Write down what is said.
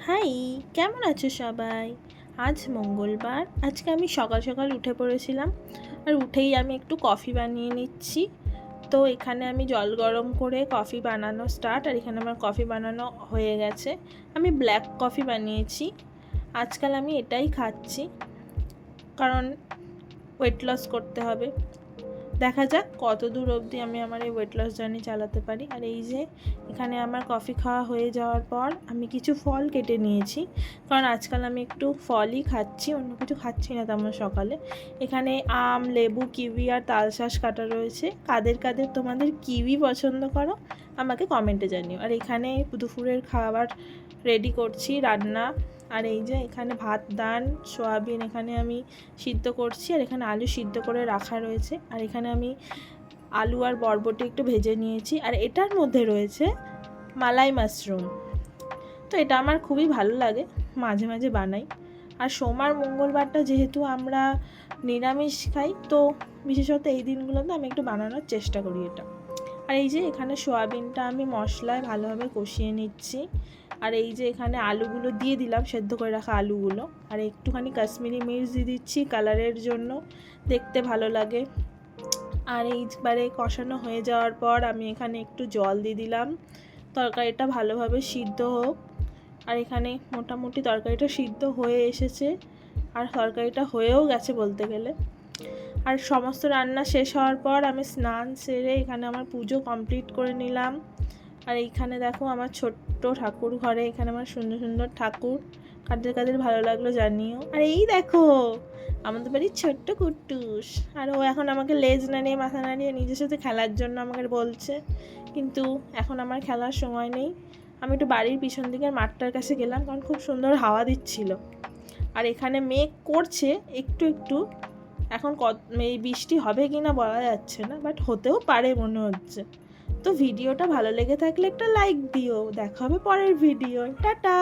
High, কেমন আছো সবাই? আজ মঙ্গলবার। আজকে আমি সকাল সকাল উঠে পড়েছিলাম, আর উঠেই আমি একটু কফি বানিয়ে নিচ্ছি। তো এখানে আমি জল গরম করে কফি বানানো স্টার্ট, আর এখানে আমার কফি বানানো হয়ে গেছে। আমি ব্ল্যাক কফি বানিয়েছি। আজকাল আমি এটাই খাচ্ছি, কারণ ওয়েট লস করতে হবে। দেখা যাক কত দূর অবধি আমি আমার এই ওয়েট লস জার্নি চালাতে পারি। আর এই যে এখানে আমার কফি খাওয়া হয়ে যাওয়ার পর আমি কিছু ফল কেটে নিয়েছি, কারণ আজকাল আমি একটু ফলই খাচ্ছি, অন্য কিছু খাচ্ছি না তেমন সকালে। এখানে আম, লেবু, কিউই আর তালশাঁস কাটা রয়েছে। কাদের কাদের তোমাদের কিউই পছন্দ করো আমাকে কমেন্টে জানিও। আর এখানে দুপুরের খাবার রেডি করছি, রান্না। আর এই যে এখানে ভাত, ডাল, সয়াবিন এখানে আমি সিদ্ধ করছি, আর এখানে আলু সিদ্ধ করে রাখা রয়েছে। আর এখানে আমি আলু আর বরবটি একটু ভেজে নিয়েছি, আর এটার মধ্যে রয়েছে মালাই মাশরুম। তো এটা আমার খুবই ভালো লাগে, মাঝে মাঝে বানাই। আর সোমবার মঙ্গলবারটা যেহেতু আমরা নিরামিষ খাই, তো বিশেষত এই দিনগুলোতে আমি একটু বানানোর চেষ্টা করি এটা। আর এই যে এখানে সয়াবিনটা আমি মশলায় ভালোভাবে কষিয়ে নিচ্ছি। আর এই যে এখানে আলুগুলো দিয়ে দিলাম, সেদ্ধ করে রাখা আলুগুলো। আর একটুখানি কাশ্মীরি মির্চ দিয়ে দিচ্ছি কালারের জন্য, দেখতে ভালো লাগে। আর এইবারে কষানো হয়ে যাওয়ার পর আমি এখানে একটু জল দিয়ে দিলাম, তরকারিটা ভালোভাবে সিদ্ধ হোক। আর এখানে মোটামুটি তরকারিটা সিদ্ধ হয়ে এসেছে, আর তরকারিটা হয়েও গেছে বলতে গেলে। আর সমস্ত রান্না শেষ হওয়ার পর আমি স্নান সেরে এখানে আমার পুজো কমপ্লিট করে নিলাম। আর এইখানে দেখো আমার ছোট্ট ঠাকুর ঘরে, এখানে আমার সুন্দর সুন্দর ঠাকুর। কাদের কাদের ভালো লাগলো জানিও। আর এই দেখো আমাদের বাড়ির ছোট্ট কুট্টুস, আর ও এখন আমাকে লেজ নাড়িয়ে মাথা নাড়িয়ে নিজের সাথে খেলার জন্য আমাকে বলছে, কিন্তু এখন আমার খেলার সময় নেই। আমি একটু বাড়ির পিছন দিকের মাঠটার কাছে গেলাম, কারণ খুব সুন্দর হাওয়া দিচ্ছিল। আর এখানে মেঘ করছে একটু একটু। এখন এই বৃষ্টি হবে কি না বলা যাচ্ছে না, বাট হতেও পারে মনে হচ্ছে। তো ভিডিওটা ভালো লেগে থাকলে একটা লাইক দিও। দেখা হবে পরের ভিডিও। টাটা।